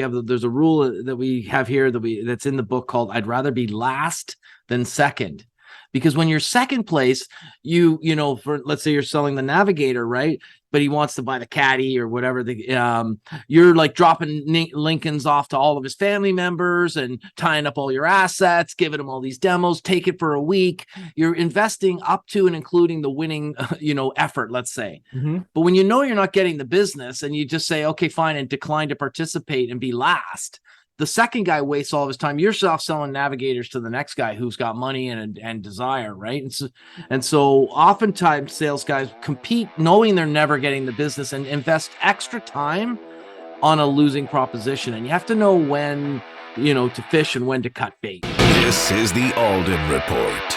There's a rule that we have here that's in the book called "I'd rather be last than second." Because when you're second place, you know, for let's say you're selling the Navigator, right? But he wants to buy the Caddy or whatever. You're like dropping Lincolns off to all of his family members and tying up all your assets, giving him all these demos. Take it for a week. You're investing up to and including the winning, effort. Let's say. Mm-hmm. But when you know you're not getting the business, and you just say, "Okay, fine," and decline to participate and be last. The second guy wastes all of his time. You're selling Navigators to the next guy who's got money and desire, right? And so oftentimes sales guys compete knowing they're never getting the business and invest extra time on a losing proposition. And you have to know when, to fish and when to cut bait. This is the Alden Report.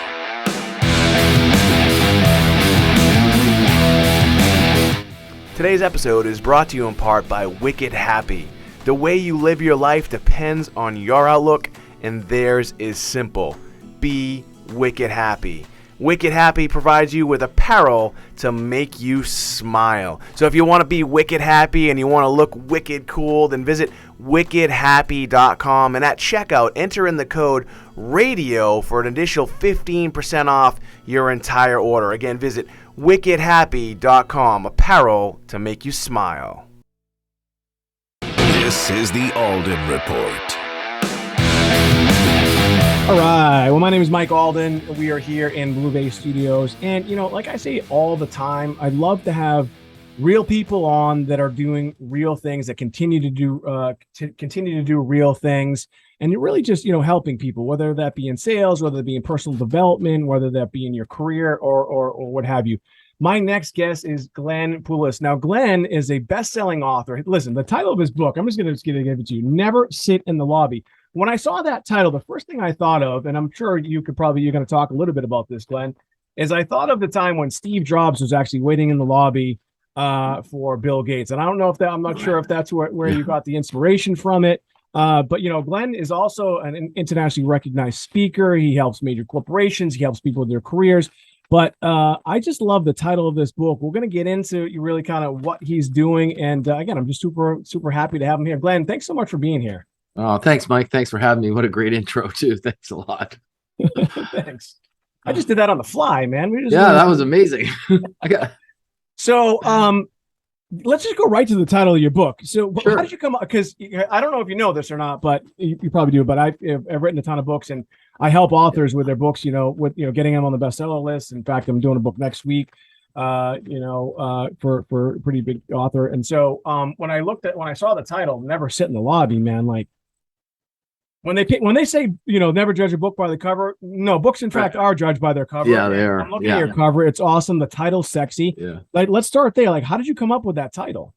Today's episode is brought to you in part by Wicked Happy. The way you live your life depends on your outlook, and theirs is simple. Be wicked happy. Wicked Happy provides you with apparel to make you smile. So if you want to be wicked happy and you want to look wicked cool, then visit wickedhappy.com, and at checkout, enter in the code RADIO for an additional 15% off your entire order. Again, visit wickedhappy.com. Apparel to make you smile. This is the Alden Report. All right. Well, my name is Mike Alden. We are here in Blue Bay Studios. And, like I say all the time, I'd love to have real people on that are doing real things, that continue to do real things. And you're really just, helping people, whether that be in sales, whether it be in personal development, whether that be in your career or what have you. My next guest is Glenn Poulos. Now, Glenn is a best-selling author. Listen, the title of his book, I'm just going to give it to you, Never Sit in the Lobby. When I saw that title, the first thing I thought of, and I'm sure you're going to talk a little bit about this, Glenn, is I thought of the time when Steve Jobs was actually waiting in the lobby for Bill Gates. And I don't know I'm not sure if that's where you got the inspiration from it. But, Glenn is also an internationally recognized speaker. He helps major corporations. He helps people with their careers. But I just love the title of this book. We're going to get into really kind of what he's doing. And again, I'm just super, super happy to have him here. Glenn, thanks so much for being here. Oh, thanks, Mike. Thanks for having me. What a great intro, too. Thanks a lot. Thanks. I just did that on the fly, man. That was amazing. So let's just go right to the title of your book. So sure. How did you come up? Because I don't know if you know this or not, but you probably do. But I've written a ton of books, and I help authors with their books, with getting them on the bestseller list. In fact, I'm doing a book next week, for a pretty big author. And so when I saw the title, Never Sit in the Lobby, man, like when they say, never judge a book by the cover. No, books in fact are judged by their cover. Yeah, they are. I'm looking at your cover. It's awesome. The title's sexy. Yeah. Like, let's start there. Like, how did you come up with that title?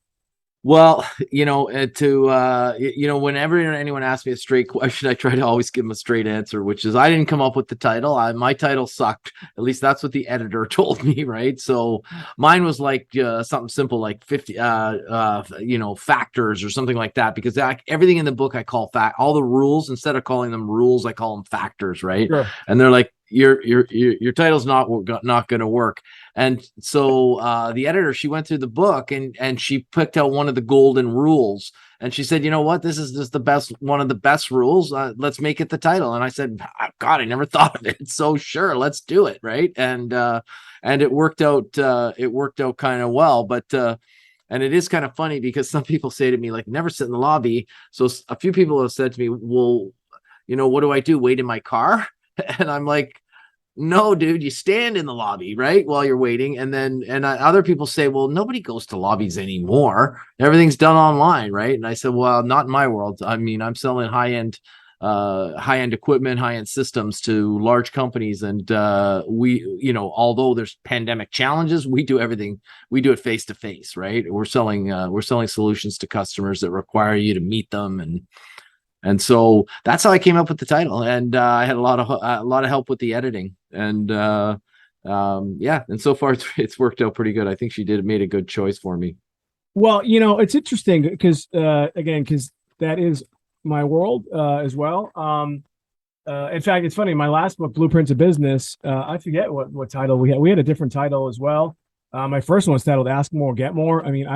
Well, whenever anyone asks me a straight question, I try to always give them a straight answer, which is I didn't come up with the title. My title sucked. At least that's what the editor told me, right? So mine was like something simple, like 50, factors or something like that, because everything in the book I call all the rules, instead of calling them rules, I call them factors, right? Sure. And they're like, your title's not going to work. And so the editor, she went through the book and she picked out one of the golden rules, and she said, you know what, this is just one of the best rules. Let's make it the title. And I said, God, I never thought of it. So sure, let's do it. Right. And it worked out kind of well, but and it is kind of funny because some people say to me, like, never sit in the lobby. So a few people have said to me, well, what do I do? Wait in my car? And I'm like, no, dude, you stand in the lobby, right, while you're waiting. And other people say, well, nobody goes to lobbies anymore. Everything's done online, right? And I said, well, not in my world. I mean, I'm selling high-end equipment, high-end systems to large companies. And we, although there's pandemic challenges, we do everything. We do it face to face, right? We're selling solutions to customers that require you to meet them. And so that's how I came up with the title, and I had a lot of help with the editing, and and so far it's worked out pretty good. I think she made a good choice for me. Well, it's interesting because because that is my world as well. In fact, it's funny. My last book, Blueprints of Business, I forget what title we had. We had a different title as well. My first one was titled Ask More, Get More. I mean,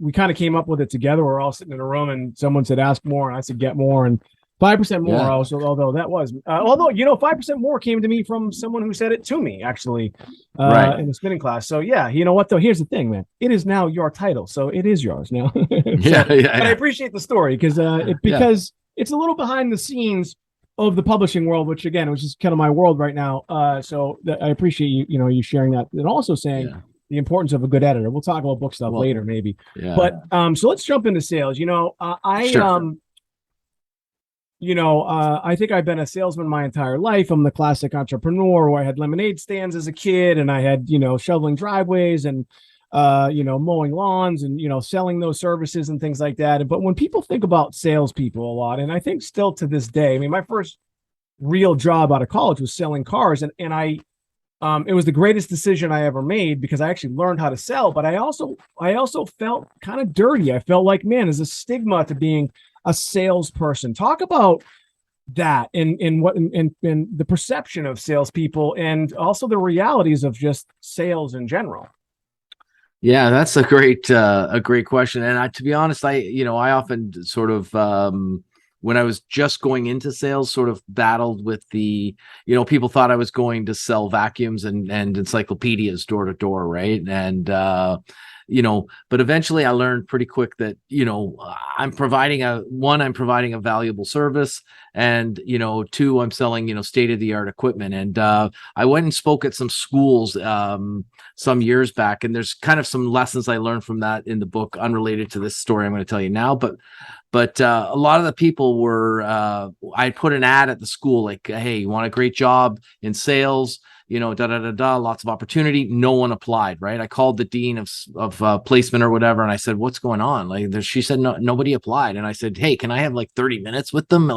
we kind of came up with it together. We're all sitting in a room and someone said, ask more. And I said, get more. And 5% more also, although 5% more came to me from someone who said it to me, actually, in the spinning class. So yeah, you know what though? Here's the thing, man. It is now your title. So it is yours now. But I appreciate the story because it's a little behind the scenes of the publishing world, which again, which is kind of my world right now. So I appreciate you sharing that, and also saying the importance of a good editor. We'll talk about book stuff later, maybe. Yeah. But so let's jump into sales. I think I've been a salesman my entire life. I'm the classic entrepreneur where I had lemonade stands as a kid, and I had shoveling driveways and mowing lawns and selling those services and things like that. But when people think about salespeople a lot, and I think still to this day, I mean, my first real job out of college was selling cars, and it was the greatest decision I ever made because I actually learned how to sell. But I also felt kind of dirty. I felt like, man, there's a stigma to being a salesperson. Talk about that and the perception of salespeople, and also the realities of just sales in general. Yeah, that's a great question. And to be honest, I often sort of when I was just going into sales, sort of battled with the, people thought I was going to sell vacuums and encyclopedias door to door, right? And but eventually I learned pretty quick that, I'm providing a valuable service, and, two, I'm selling, state-of-the-art equipment. And I went and spoke at some schools some years back, and there's kind of some lessons I learned from that in the book, unrelated to this story I'm going to tell you now. But a lot of the people were, I put an ad at the school, like, hey, you want a great job in sales, lots of opportunity. No one applied, right? I called the dean of placement or whatever, and I said, what's going on? She said, no, nobody applied. And I said, hey, can I have 30 minutes with them?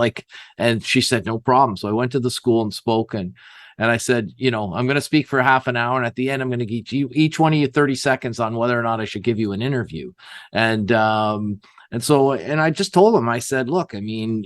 And she said, no problem. So I went to the school and spoke, and I said, I'm going to speak for half an hour, and at the end, I'm going to give each one of you 30 seconds on whether or not I should give you an interview. And I just told him, I said, look, I mean,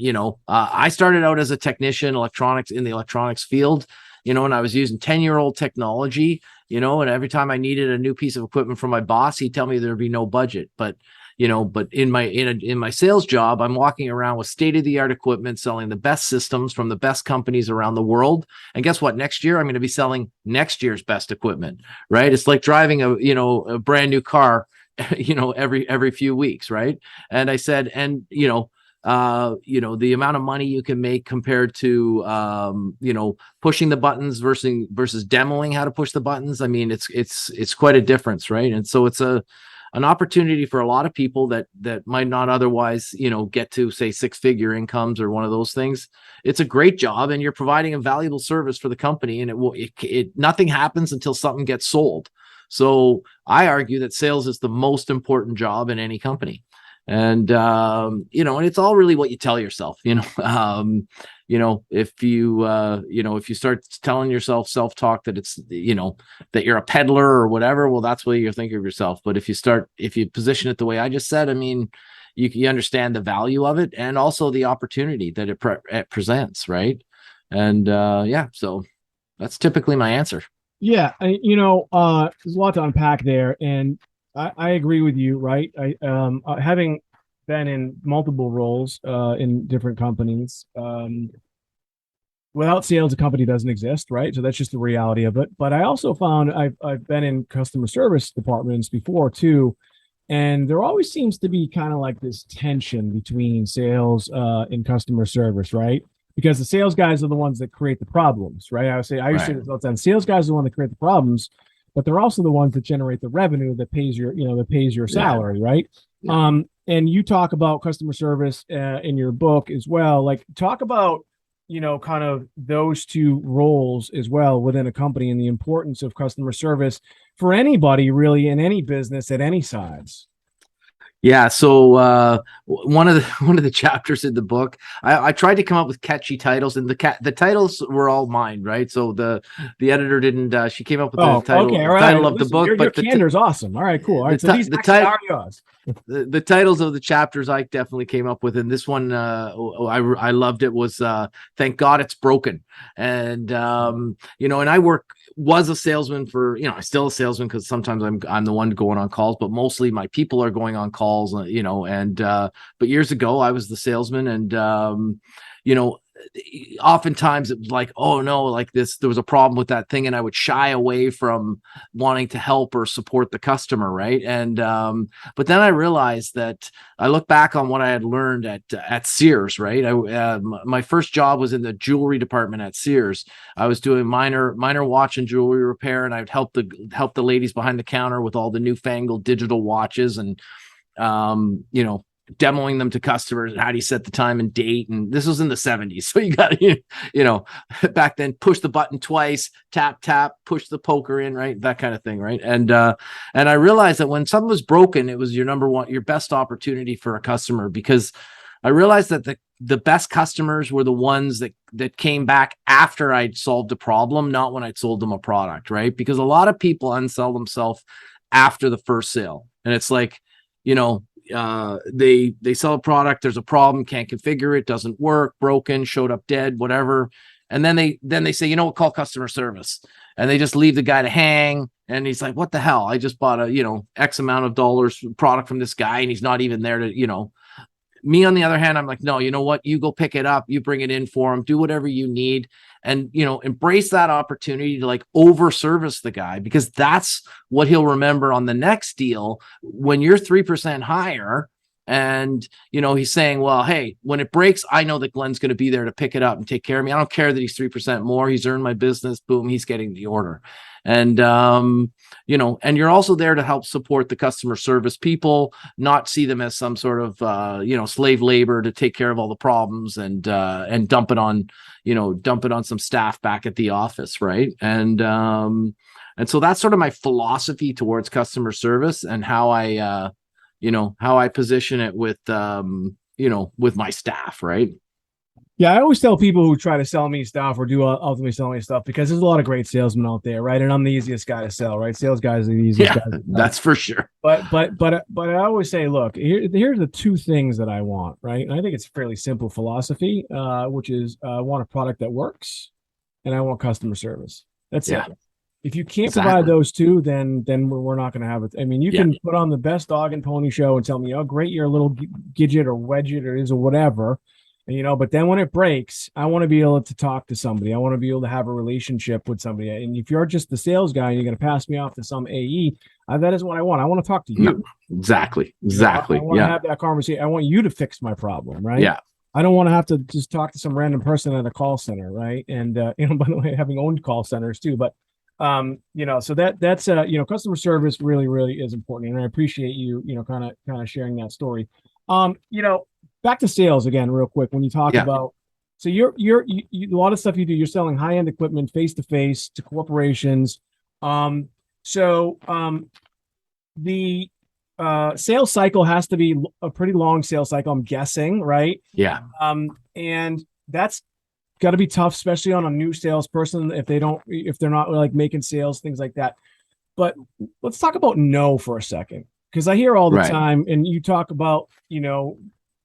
I started out as a technician, in the electronics field, and I was using 10-year-old technology, and every time I needed a new piece of equipment from my boss, he'd tell me there'd be no budget. But in my sales job, I'm walking around with state-of-the-art equipment, selling the best systems from the best companies around the world. And guess what? Next year, I'm going to be selling next year's best equipment, right? It's like driving a brand new car, every few weeks, right? And I said, and the amount of money you can make compared to pushing the buttons versus demoing how to push the buttons. I mean, it's quite a difference, right? And so it's an opportunity for a lot of people that might not otherwise get to, say, six-figure incomes or one of those things. It's a great job, and you're providing a valuable service for the company, and nothing happens until something gets sold. So I argue that sales is the most important job in any company. And, and it's all really what you tell yourself, if you start telling yourself self-talk that it's, that you're a peddler or whatever, well, that's what you're thinking of yourself. But if you position it the way I just said, I mean, you understand the value of it and also the opportunity that it presents. Right. And, so that's typically my answer. Yeah. There's a lot to unpack there, and I agree with you, right? Having been in multiple roles in different companies, without sales, a company doesn't exist, right? So that's just the reality of it. But I also found I've been in customer service departments before too, and there always seems to be kind of like this tension between sales and customer service, right? Because the sales guys are the ones that create the problems, right? I used to say this all the time. Sales guys are the ones that create the problems, but they're also the ones that generate the revenue that pays your salary, right? Yeah. And you talk about customer service in your book as well. Like, talk about, kind of those two roles as well within a company, and the importance of customer service for anybody really in any business at any size. Yeah. So one of the chapters in the book, I tried to come up with catchy titles, and the titles were all mine, right? So the editor didn't. She came up with the title of the book. Your cander's awesome. All right, cool. All right, so these are yours. The titles of the chapters I definitely came up with, and this one I loved. It was "Thank God It's Broken," and and I work was a salesman for, I'm still a salesman because sometimes I'm the one going on calls, but mostly my people are going on calls, but years ago I was the salesman, and oftentimes it was like, oh no, like there was a problem with that thing, and I would shy away from wanting to help or support the customer, right? And but then I realized that I look back on what I had learned at Sears, right? My first job was in the jewelry department at Sears. I was doing minor watch and jewelry repair, and I'd help the ladies behind the counter with all the newfangled digital watches, and demoing them to customers, and how do you set the time and date. And this was in the 70s, so you got to back then, push the button twice, tap, push the poker in, right? That kind of thing, right? And I realized that when something was broken, it was your best opportunity for a customer, because I realized that the best customers were the ones that came back after I'd solved a problem, not when I'd sold them a product, right? Because a lot of people unsell themselves after the first sale, and it's like, they sell a product, there's a problem, can't configure it, doesn't work, broken, showed up dead, whatever, and then they say, call customer service, and they just leave the guy to hang, and he's like, what the hell, I just bought a X amount of dollars product from this guy, and he's not even there to me. On the other hand, I'm like, no, you know what, you go pick it up, you bring it in for him, do whatever you need, and embrace that opportunity to like over service the guy, because that's what he'll remember on the next deal when you're 3% higher. And he's saying, well, hey, when it breaks, I know that Glenn's going to be there to pick it up and take care of me. I don't care that he's 3% more, he's earned my business, boom, he's getting the order. And and you're also there to help support the customer service people, not see them as some sort of slave labor to take care of all the problems, and dump it on some staff back at the office, right? And so that's sort of my philosophy towards customer service, and how I position it with with my staff, right? Yeah, I always tell people who try to sell me stuff or do ultimately sell me stuff, because there's a lot of great salesmen out there, right? And I'm the easiest guy to sell, right? Sales guys are the easiest guys. That's for sure. But I always say, look, here's the two things that I want, right? And I think it's a fairly simple philosophy, which is I want a product that works, and I want customer service. That's it. If you can't provide those two, then we're not going to have it. I mean, you can put on the best dog and pony show and tell me, oh, great, you're a little gidget or wedget or whatever. But then when it breaks, I want to be able to talk to somebody. I want to be able to have a relationship with somebody. And if you're just the sales guy and you're going to pass me off to some AE, that isn't what I want. I want to talk to you. No, exactly. I want to have that conversation. I want you to fix my problem, right? Yeah. I don't want to have to just talk to some random person at a call center, right? And by the way, having owned call centers too, but so that's customer service really, really is important, and I appreciate you kind of sharing that story. Back to sales again, real quick. When you talk about, so you're a lot of stuff you do, you're selling high-end equipment face to face to corporations. The sales cycle has to be a pretty long sales cycle, I'm guessing, right? Yeah. And that's got to be tough, especially on a new salesperson if they're not like making sales, things like that. But let's talk about no for a second, because I hear all the time, and you talk about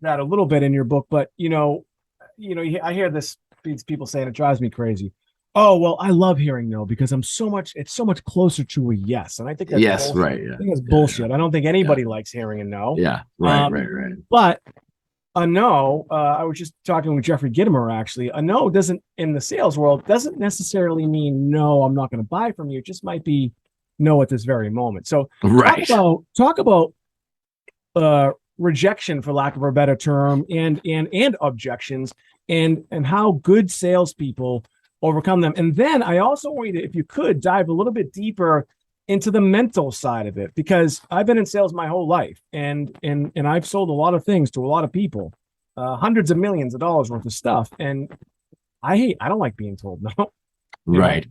that a little bit in your book, but I hear these people saying, it drives me crazy. Oh, well, I love hearing no, because it's so much closer to a yes. And I think that's bullshit. Right. Yeah. I think that's bullshit. I don't think anybody likes hearing a no. Yeah. Right. But a no, I was just talking with Jeffrey Gitomer, actually. A no doesn't, in the sales world, doesn't necessarily mean no, I'm not going to buy from you. It just might be no at this very moment. So talk about rejection, for lack of a better term, and objections, and how good salespeople overcome them. And then I also want you to, if you could, dive a little bit deeper into the mental side of it, because I've been in sales my whole life, and I've sold a lot of things to a lot of people, hundreds of millions of dollars worth of stuff, and I don't like being told no. Right.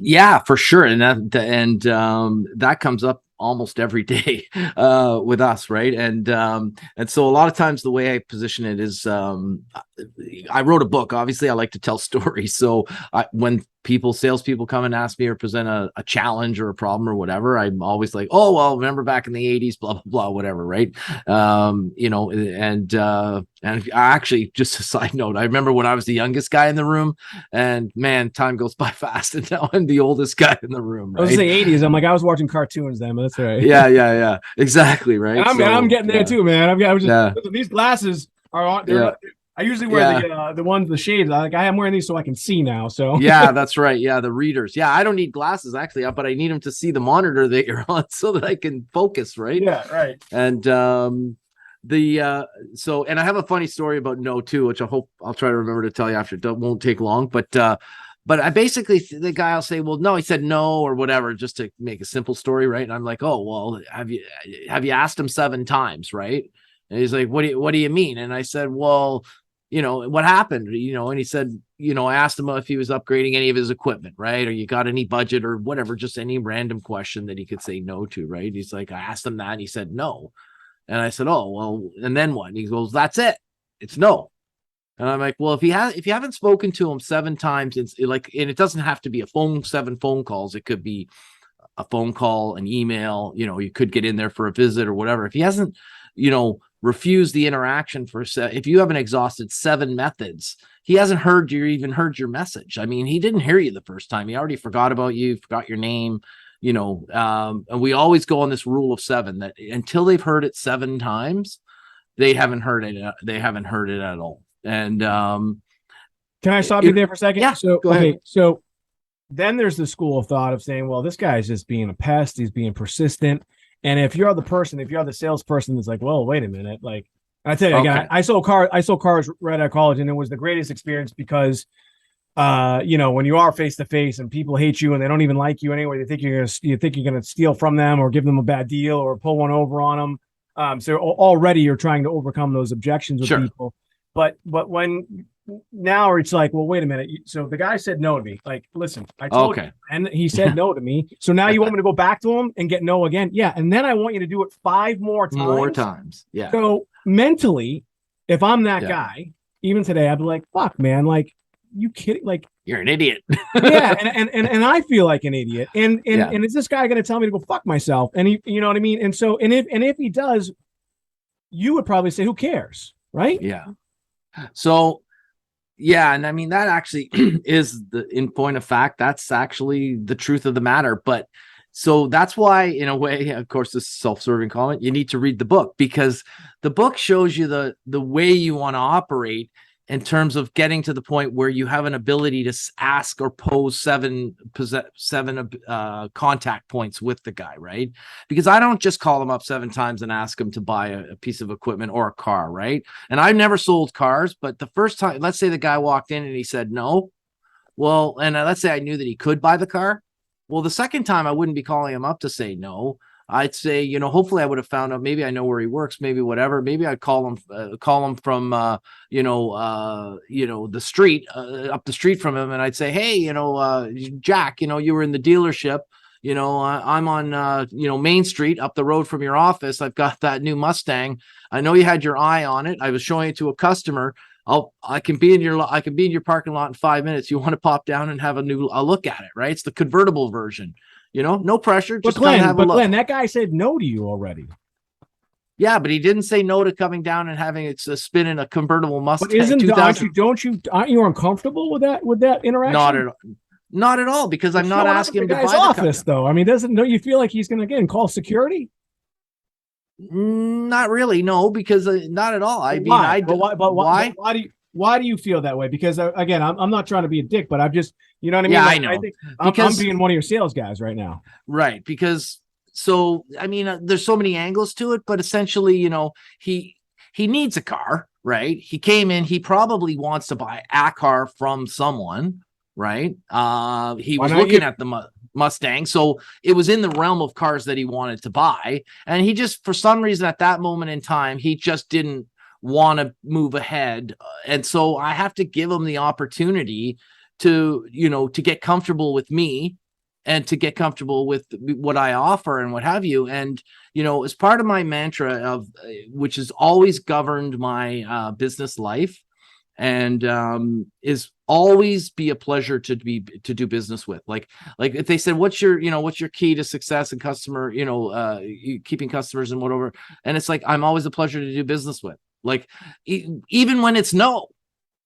Yeah, for sure. And that comes up almost every day with us, right? And so a lot of times the way I position it is, I wrote a book. Obviously, I like to tell stories. So when salespeople come and ask me or present a challenge or a problem or whatever, I'm always like, oh, well, remember back in the 80s, blah, blah, blah, whatever, right? And I actually, just a side note, I remember when I was the youngest guy in the room, and man, time goes by fast, and now I'm the oldest guy in the room, right? I was saying 80s. I'm like, I was watching cartoons then, but that's right. Yeah, exactly, right? And I'm getting there too, man. I was just these glasses are on. Not, I usually wear the shades. I'm wearing these so I can see now. So yeah, that's right. Yeah, the readers. Yeah, I don't need glasses actually, but I need them to see the monitor that you're on so that I can focus, right? Yeah, right. And so, and I have a funny story about no too, which I hope I'll try to remember to tell you after. It won't take long, but I basically, the guy will say, well, no, he said no or whatever, just to make a simple story, right? And I'm like, oh, well, have you asked him 7 times, right? And he's like, what do you mean? And I said, well, what happened? And he said, I asked him if he was upgrading any of his equipment, right? Or you got any budget or whatever, just any random question that he could say no to, right? He's like, I asked him that, and he said no. And I said, oh, well, and then what? And he goes, that's it. It's no. And I'm like, well, if you haven't spoken to him 7 times, it's like, and it doesn't have to be 7 phone calls. It could be a phone call, an email, you could get in there for a visit or whatever. If he hasn't, refused the interaction if you haven't exhausted 7 methods, he hasn't even heard your message. I mean, he didn't hear you the first time. He already forgot about you, forgot your name, and we always go on this rule of 7, that until they've heard it 7 times, they haven't heard it. They haven't heard it at all. And can I stop you there for a second? Yeah. So go ahead. So then there's the school of thought of saying, well, this guy's just being a pest. He's being persistent. And if you're the salesperson that's like, well, wait a minute, like, I tell you again, I sold cars right out of college, and it was the greatest experience because, when you are face to face and people hate you and they don't even like you anyway, you think you're gonna steal from them or give them a bad deal or pull one over on them. So already you're trying to overcome those objections with people. But when now it's like, well, wait a minute. So the guy said no to me. Like, listen, I told you, and he said no to me. So now you want me to go back to him and get no again? Yeah, and then I want you to do it 5 more times. Yeah. So mentally, if I'm that guy, even today, I'd be like, fuck, man, like, you kidding? Like, you're an idiot. Yeah, and I feel like an idiot. And is this guy going to tell me to go fuck myself? And he, you know what I mean? And so, and if he does, you would probably say, who cares, right? Yeah. So. Yeah, and I mean, that actually is in point of fact, that's actually the truth of the matter. But so that's why, in a way, of course, this self-serving comment, you need to read the book, because the book shows you the way you want to operate in terms of getting to the point where you have an ability to ask or pose 7 contact points with the guy, right? Because I don't just call him up 7 times and ask him to buy a piece of equipment or a car, right? And I've never sold cars, but the first time, let's say the guy walked in and he said no. Well, and let's say I knew that he could buy the car. Well, the second time I wouldn't be calling him up to say no. I'd say, hopefully I would have found out, maybe I know where he works, maybe whatever. Maybe I'd call him from, the street, up the street from him. And I'd say, hey, Jack, you were in the dealership, I'm on, Main Street up the road from your office. I've got that new Mustang. I know you had your eye on it. I was showing it to a customer. I can be in your parking lot in 5 minutes. You want to pop down and have a look at it, right? It's the convertible version. No pressure. Just Glenn, that guy said no to you already. Yeah, but he didn't say no to coming down and having it spin in a convertible Mustang. But aren't you uncomfortable with that interaction? Not at all, because I'm not asking him to buy the office, though. I mean, don't you feel like he's going to call security? Not really, no, because not at all. I mean, why do you feel that way? Because again, I'm not trying to be a dick, but I've just, you know what I mean? Yeah, like, I know. I think I'm being one of your sales guys right now. Right. Because I mean, there's so many angles to it, but essentially, he needs a car, right? He came in, he probably wants to buy a car from someone, right? He was looking at the Mustang. So it was in the realm of cars that he wanted to buy. And he just, for some reason at that moment in time, he just didn't want to move ahead. And so I have to give him the opportunity to get comfortable with me and to get comfortable with what I offer and what have you. And, as part of my mantra of, which has always governed my business life, and is always be a pleasure to do business with. Like if they said, what's your key to success and customer, keeping customers and whatever. And it's like, I'm always a pleasure to do business with. Like, even when it's no.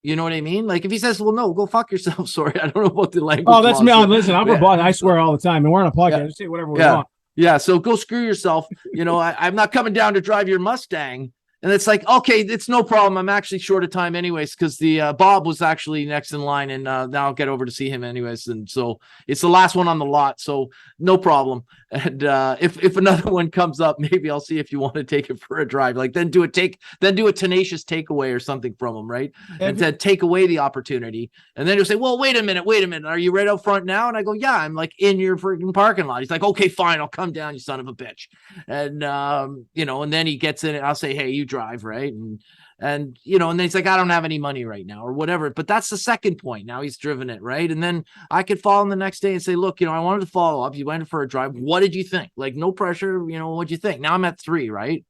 You know what I mean? Like if he says, well, no, go fuck yourself. Sorry, I don't know about the language. Oh, that's me. Listen, I'm a boss. I swear all the time. And we're on a podcast. Just say whatever we want. Yeah. So go screw yourself. I'm not coming down to drive your Mustang. And it's like, okay, it's no problem. I'm actually short of time anyways, because the Bob was actually next in line, and now I'll get over to see him anyways. And so it's the last one on the lot, so no problem. And if another one comes up, maybe I'll see if you want to take it for a drive. Like then do a tenacious takeaway or something from him, right? And then take away the opportunity. And then he'll say, well, wait a minute. Are you right out front now? And I go, yeah, I'm like in your freaking parking lot. He's like, okay, fine, I'll come down, you son of a bitch. And and then he gets in it. I'll say, hey, you drive, right? And then he's like, I don't have any money right now or whatever. But that's the second point. Now he's driven it, right? And then I could follow him the next day and say, look, I wanted to follow up. You went for a drive. What did you think? Like, no pressure. What'd you think? Now I'm at 3, right?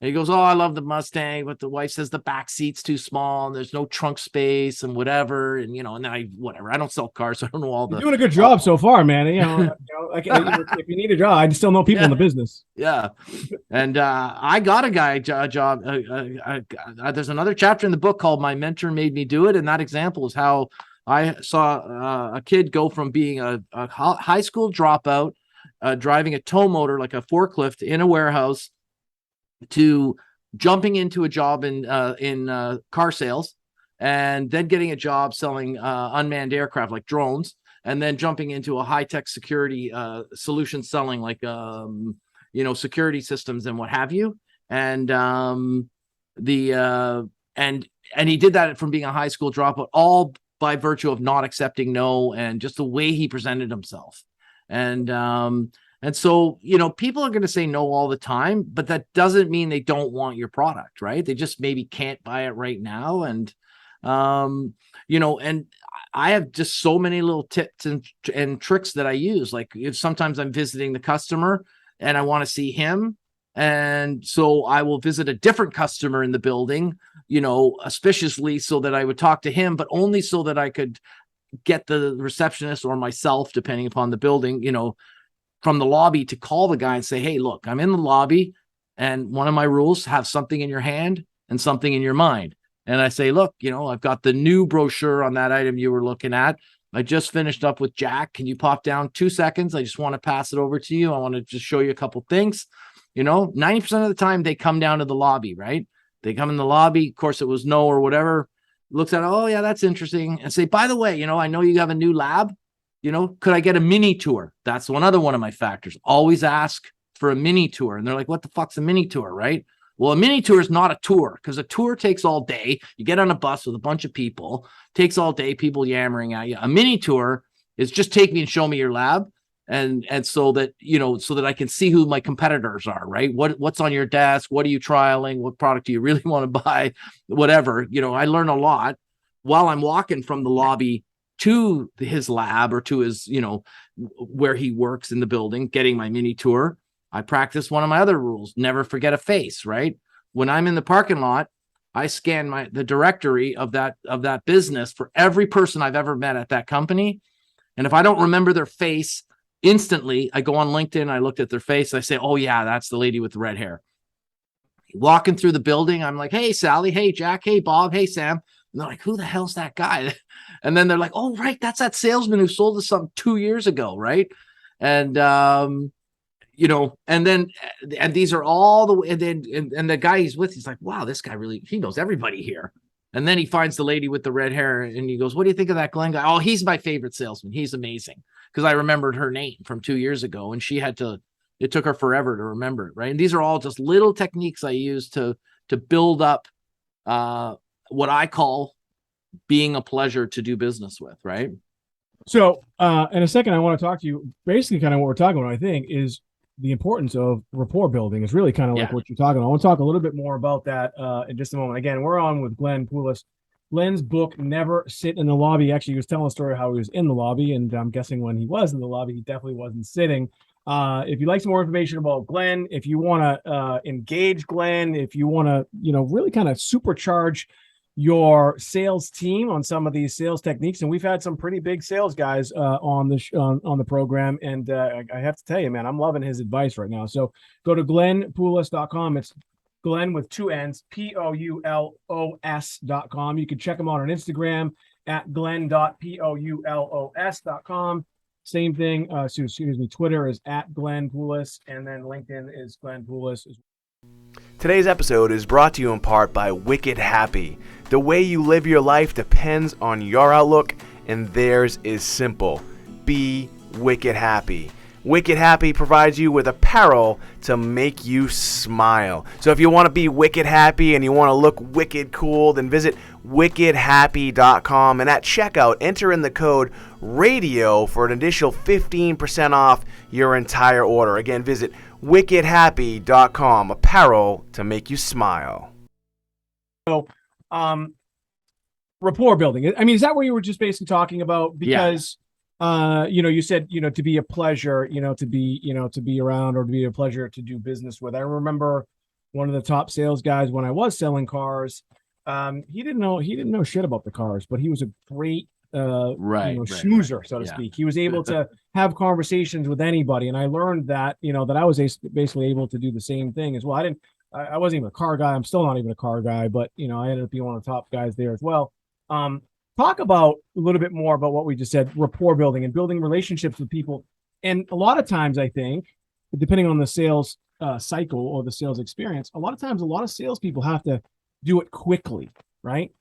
And he goes, oh, I love the Mustang, but the wife says the back seat's too small and there's no trunk space and whatever. And, and then I don't sell cars, so I don't know all the. You're doing a good job so far, man. If you need a job, I still know people in the business. Yeah. And I got a guy a job. There's another chapter in the book called My Mentor Made Me Do It. And that example is how I saw a kid go from being a high school dropout, driving a tow motor, like a forklift in a warehouse, to jumping into a job in car sales, and then getting a job selling unmanned aircraft like drones, and then jumping into a high-tech security solution selling like security systems and what have you. And and he did that from being a high school dropout, all by virtue of not accepting no and just the way he presented himself. And so, people are going to say no all the time, but that doesn't mean they don't want your product, right? They just maybe can't buy it right now. And, and I have just so many little tips and tricks that I use. Like if sometimes I'm visiting the customer and I want to see him. And so I will visit a different customer in the building, auspiciously, so that I would talk to him, but only so that I could get the receptionist or myself, depending upon the building, from the lobby to call the guy and say, hey, look, I'm in the lobby, and one of my rules, have something in your hand and something in your mind. And I say, look, I've got the new brochure on that item you were looking at. I just finished up with Jack. Can you pop down 2 seconds? I just want to pass it over to you. I want to just show you a couple things. 90% of the time they come down to the lobby, right? They come in the lobby. Of course, it was no or whatever. Looks at, oh, yeah, that's interesting. And say, by the way, I know you have a new lab. Could I get a mini tour? That's one of my factors. Always ask for a mini tour. And they're like, what the fuck's a mini tour, right? Well, a mini tour is not a tour, because a tour takes all day. You get on a bus with a bunch of people, takes all day, people yammering at you. A mini tour is just take me and show me your lab. And so that, so that I can see who my competitors are, right? What's on your desk? What are you trialing? What product do you really want to buy? Whatever, I learn a lot while I'm walking from the lobby to his lab or to his, where he works in the building, getting my mini tour. I practice one of my other rules, never forget a face, right? When I'm in the parking lot, I scan the directory of that business for every person I've ever met at that company. And if I don't remember their face instantly, I go on LinkedIn, I looked at their face, I say, oh yeah, that's the lady with the red hair. Walking through the building, I'm like, hey, Sally, hey, Jack, hey, Bob, hey, Sam. And they're like, who the hell's that guy? And then they're like, oh, right, that's that salesman who sold us something 2 years ago, right? And and these are all the way, and the guy he's with, he's like, wow, this guy he knows everybody here. And then he finds the lady with the red hair, and he goes, what do you think of that Glenn guy? Oh, he's my favorite salesman. He's amazing. Because I remembered her name from 2 years ago, and it took her forever to remember it, right? And these are all just little techniques I use to build up what I call being a pleasure to do business with, right? So in a second, I want to talk to you. Basically, kind of what we're talking about, I think, is the importance of rapport building. Is really kind of like what you're talking about. I want to talk a little bit more about that in just a moment. Again, we're on with Glenn Poulos. Glenn's book, Never Sit in the Lobby. Actually, he was telling a story how he was in the lobby, and I'm guessing when he was in the lobby, he definitely wasn't sitting. If you'd like some more information about Glenn, if you want to engage Glenn, if you want to, really kind of supercharge your sales team on some of these sales techniques, and we've had some pretty big sales guys on the program, and I have to tell you, man, I'm loving his advice right now. So go to glennpoulos.com. It's Glenn with two N's, POULOS.com. You can check him out on Instagram at glenn.poulos.com. Same thing. Twitter is at Glenn Poulos, and then LinkedIn is Glenn Poulos. Today's episode is brought to you in part by Wicked Happy. The way you live your life depends on your outlook, and theirs is simple. Be wicked happy. Wicked Happy provides you with apparel to make you smile. So if you want to be wicked happy and you want to look wicked cool, then visit wickedhappy.com, and at checkout, enter in the code RADIO for an additional 15% off your entire order. Again, visit wickedhappy.com, apparel to make you smile. So, rapport building. I mean, is that what you were just basically talking about? Because, you said, to be a pleasure, to be around, or to be a pleasure to do business with. I remember one of the top sales guys when I was selling cars. He didn't know shit about the cars, but he was a great schmoozer, so to speak. He was able to have conversations with anybody, and I learned that that I was basically able to do the same thing as well. I wasn't even a car guy. I'm still not even a car guy, but I ended up being one of the top guys there as well. Talk about a little bit more about what we just said, rapport building and building relationships with people. And a lot of times, I think, depending on the sales cycle or the sales experience, a lot of times, a lot of salespeople have to do it quickly, right?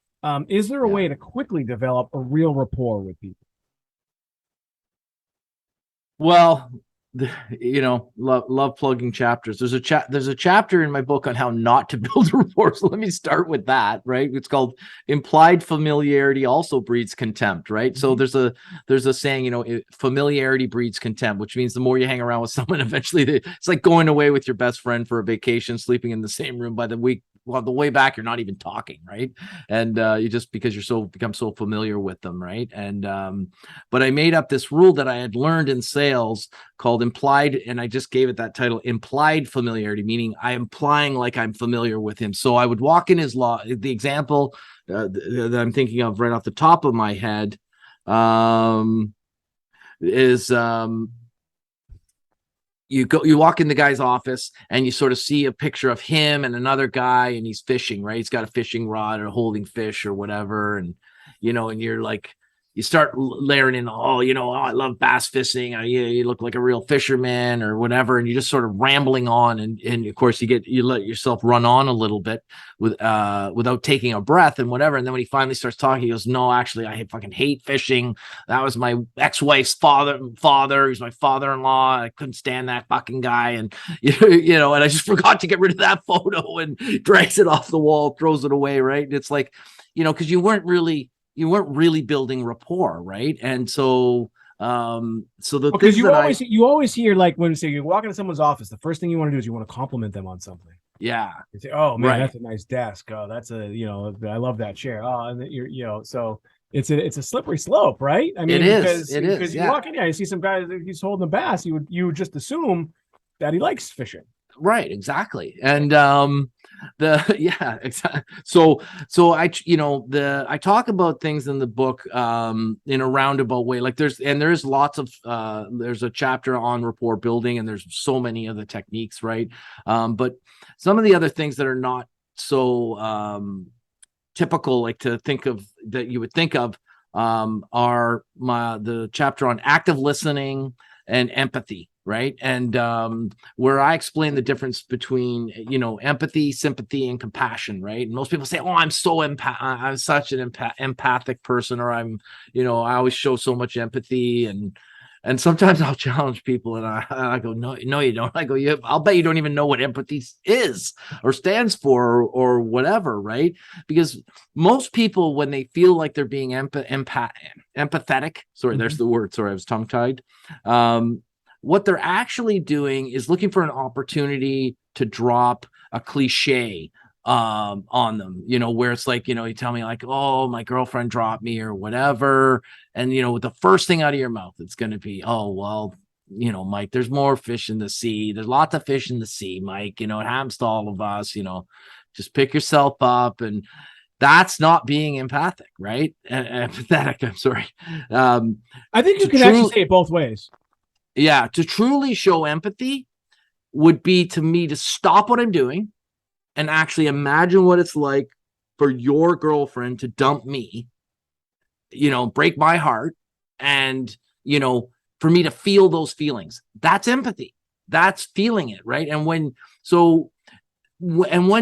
Is there a way to quickly develop a real rapport with people? Well, love plugging chapters. There's a chapter in my book on how not to build rapport. So let me start with that, right? It's called implied familiarity also breeds contempt, right? So there's a saying, familiarity breeds contempt, which means the more you hang around with someone, eventually it's like going away with your best friend for a vacation, sleeping in the same room. By the way back, you're not even talking, right? And you just, because you're become so familiar with them, right? And but I made up this rule that I had learned in sales called implied, and I just gave it that title, implied familiarity, meaning I'm implying like I'm familiar with him. So I would walk in his the example that I'm thinking of right off the top of my head is you walk in the guy's office and you sort of see a picture of him and another guy, and he's fishing, right? He's got a fishing rod or holding fish or whatever. And, and you're like, you start layering in, I love bass fishing. You look like a real fisherman or whatever. And you're just sort of rambling on. And of course you let yourself run on a little bit without taking a breath and whatever. And then when he finally starts talking, he goes, no, actually, I fucking hate fishing. That was my ex-wife's father. He's my father-in-law. I couldn't stand that fucking guy. And, and I just forgot to get rid of that photo, and drags it off the wall, throws it away. Right. And it's like, because you weren't really building rapport, right? And so because you always hear, like, when you walk into someone's office, the first thing you want to do is you want to compliment them on something. Yeah. You say, oh man, that's a nice desk. Oh, that's I love that chair. Oh, and so it's a slippery slope, right? I mean, because you walk in here, you see some guy, he's holding a bass, you would just assume that he likes fishing. Right, exactly. And exactly. So I talk about things in the book in a roundabout way. Like there's lots of there's a chapter on rapport building, and there's so many other techniques, right? But some of the other things that are not so typical, like to think of, that you would think of, are the chapter on active listening and empathy. Right. And where I explain the difference between, empathy, sympathy, and compassion. Right. And most people say, oh, I'm such an empathic person, or I always show so much empathy. And sometimes I'll challenge people, and I go, no, you don't. I go, I'll bet you don't even know what empathy is or stands for or whatever. Right. Because most people, when they feel like they're being empathetic, sorry, there's the word. Sorry, I was tongue tied. What they're actually doing is looking for an opportunity to drop a cliche on them, where it's like, you tell me like, oh, my girlfriend dropped me or whatever. And, with the first thing out of your mouth, it's going to be, oh, well, Mike, there's more fish in the sea. There's lots of fish in the sea, Mike, it happens to all of us, just pick yourself up. And that's not being empathic, right? Empathetic. I'm sorry. I think you can actually say it both ways. Yeah. To truly show empathy would be, to me, to stop what I'm doing and actually imagine what it's like for your girlfriend to dump me, break my heart, and, for me to feel those feelings. That's empathy. That's feeling it, right? And when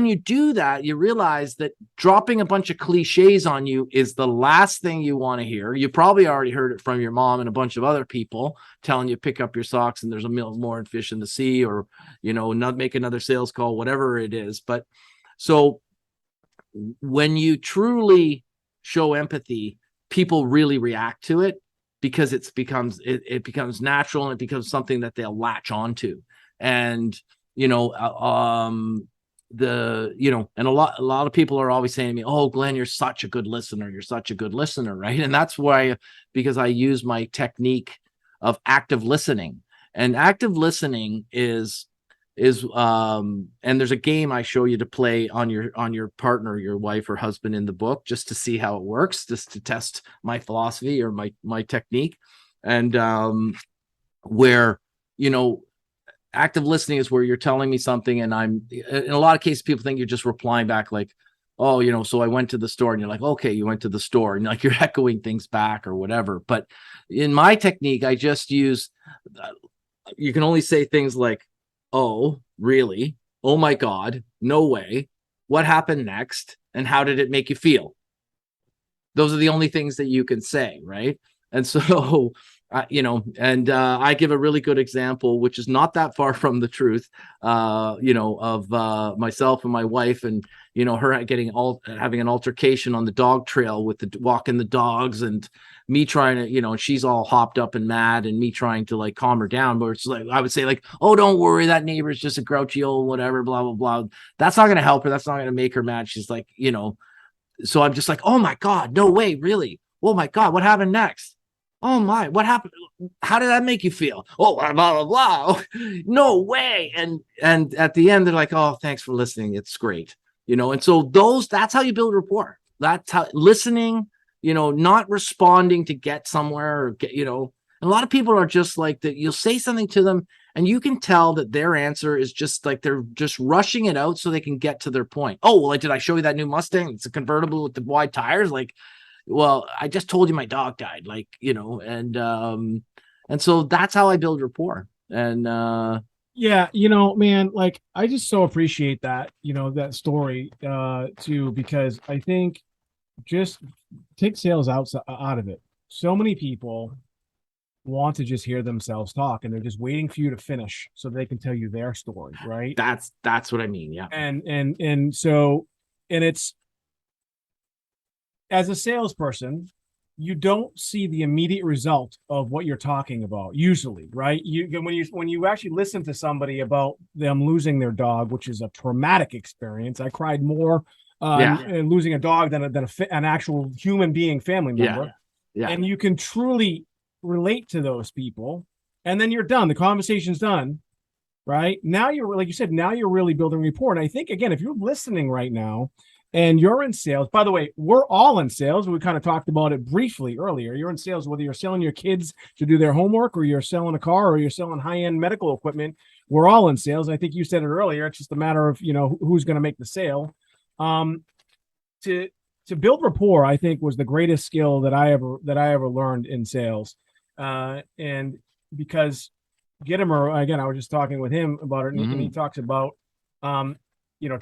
you do that, you realize that dropping a bunch of cliches on you is the last thing you want to hear. You probably already heard it from your mom and a bunch of other people telling you pick up your socks and there's a million more fish in the sea, or, not make another sales call, whatever it is. But so when you truly show empathy, people really react to it because it becomes natural, and it becomes something that they'll latch onto. And, and a lot of people are always saying to me, oh, Glenn, you're such a good listener. You're such a good listener. Right. And that's why, because I use my technique of active listening. And active listening is and there's a game I show you to play on your partner, your wife or husband, in the book, just to see how it works, just to test my philosophy or my technique. And where, active listening is where you're telling me something, and I'm, in a lot of cases, people think you're just replying back like, oh, so I went to the store, and you're like, okay, you went to the store, and like you're echoing things back or whatever. But in my technique, I just use, you can only say things like, oh, really? Oh my God, no way. What happened next? And how did it make you feel? Those are the only things that you can say, right? And so I give a really good example, which is not that far from the truth, of myself and my wife, and, her having an altercation on the dog trail with walking the dogs, and me trying to, she's all hopped up and mad, and me trying to like calm her down. But it's like, I would say like, oh, don't worry, that neighbor's just a grouchy old whatever, blah, blah, blah. That's not going to help her. That's not going to make her mad. She's like, so I'm just like, oh my God, no way, really? Oh my God, what happened next? Oh my, what happened? How did that make you feel? Oh, blah, blah, blah. No way. And at the end, they're like, oh, thanks for listening. It's great. And so that's how you build rapport. That's how listening, not responding to get somewhere, or get, and a lot of people are just like that. You'll say something to them and you can tell that their answer is just like, they're just rushing it out so they can get to their point. Oh, well, did I show you that new Mustang? It's a convertible with the wide tires. Like, well, I just told you my dog died, like, and so that's how I build rapport. And yeah, man, like, I just so appreciate that, that story too, because I think, just take sales out of it. So many people want to just hear themselves talk, and they're just waiting for you to finish so they can tell you their story, right? That's what I mean. Yeah. And so, and it's, as a salesperson, you don't see the immediate result of what you're talking about usually, right? When you actually listen to somebody about them losing their dog, which is a traumatic experience. I cried more losing a dog than an actual human being family member. Yeah. And you can truly relate to those people, and then you're done. The conversation's done, right? Now you're, like you said, now you're really building rapport. And I think, again, if you're listening right now, and you're in sales, by the way, we're all in sales. We kind of talked about it briefly earlier. You're in sales, whether you're selling your kids to do their homework, or you're selling a car, or you're selling high-end medical equipment. We're all in sales. I think you said it earlier. It's just a matter of, who's going to make the sale. To build rapport, I think, was the greatest skill that I ever learned in sales. And because Gittimer, again, I was just talking with him about it, and he talks about,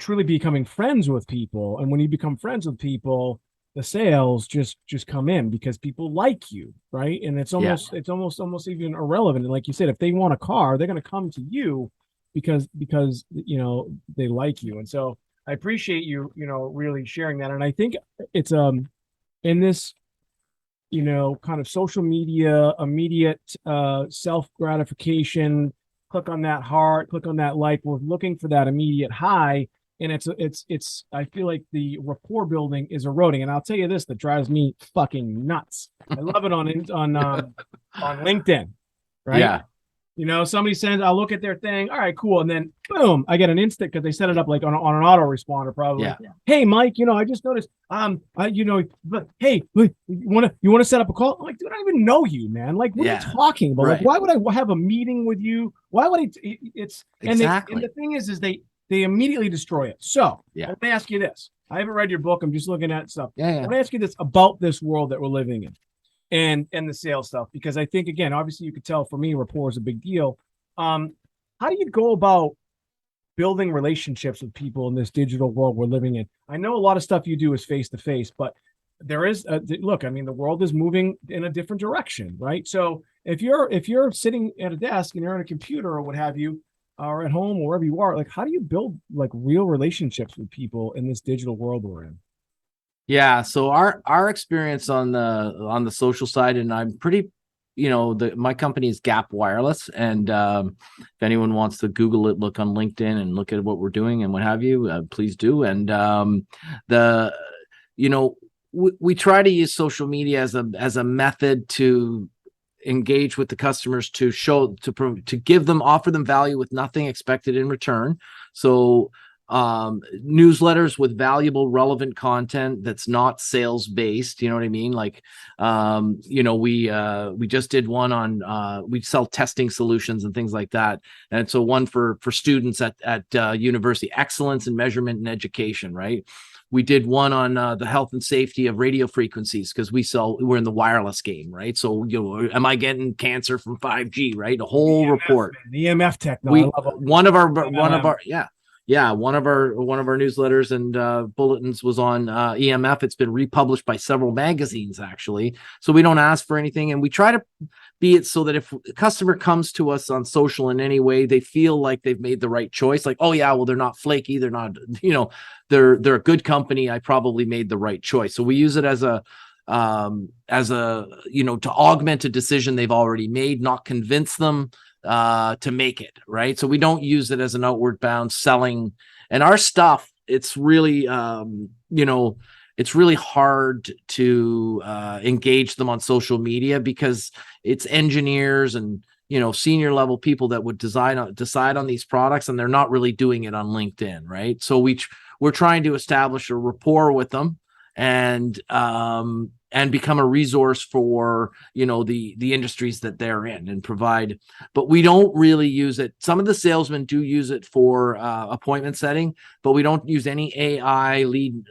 truly becoming friends with people. And when you become friends with people, the sales just come in because people like you, right? And it's almost even irrelevant. And like you said, if they want a car, they're going to come to you because they like you. And so I appreciate you, really sharing that. And I think it's in this, kind of social media, immediate self-gratification, click on that heart, click on that like, we're looking for that immediate high. and it's I feel like the rapport building is eroding. And I'll tell you this, that drives me fucking nuts. I love it on LinkedIn, right? Yeah. You know, somebody sends, I'll look at their thing. All right, cool. And then boom, I get an instant because they set it up like on an autoresponder probably. Yeah. Hey, Mike, I just noticed, but hey, you want to set up a call? I'm like, dude, I don't even know you, man. Like, what are you talking about? Right. Like, why would I have a meeting with you? Why would it's exactly. And the thing is they immediately destroy it. So let me ask you this. I haven't read your book. I'm just looking at stuff. Yeah. Let me ask you this about this world that we're living in. And the sales stuff, because I think, again, obviously you could tell for me, rapport is a big deal. How do you go about building relationships with people in this digital world we're living in? I know a lot of stuff you do is face to face, but there is look, I mean, the world is moving in a different direction, right? So if you're sitting at a desk and you're on a computer or what have you, or at home or wherever you are, like, how do you build like real relationships with people in this digital world we're in? Yeah, so our experience on the social side, and I'm pretty, my company is Gap Wireless, and if anyone wants to Google it, look on LinkedIn and look at what we're doing and what have you, please do. And we try to use social media as a method to engage with the customers, to offer them value with nothing expected in return. So newsletters with valuable, relevant content that's not sales based. You know what I mean? Like, we just did one on, we sell testing solutions and things like that. And so one for students at university, excellence in measurement and education, right? We did one on the health and safety of radio frequencies, because we're in the wireless game, right? So, am I getting cancer from 5G, right? A whole report. The EMF technology. One of our newsletters and bulletins was on EMF. It's been republished by several magazines, actually. So we don't ask for anything, and we try to be it so that if a customer comes to us on social in any way, they feel like they've made the right choice. Like, oh yeah, well, they're not flaky. They're not, they're a good company. I probably made the right choice. So we use it as a to augment a decision they've already made, not convince them to make it, right? So we don't use it as an outward bound selling. And our stuff, it's really it's really hard to engage them on social media, because it's engineers and senior level people that would decide on these products, and they're not really doing it on LinkedIn, right? So we're trying to establish a rapport with them, and become a resource for the industries that they're in, and provide. But we don't really use it. Some of the salesmen do use it for appointment setting, but we don't use any AI lead.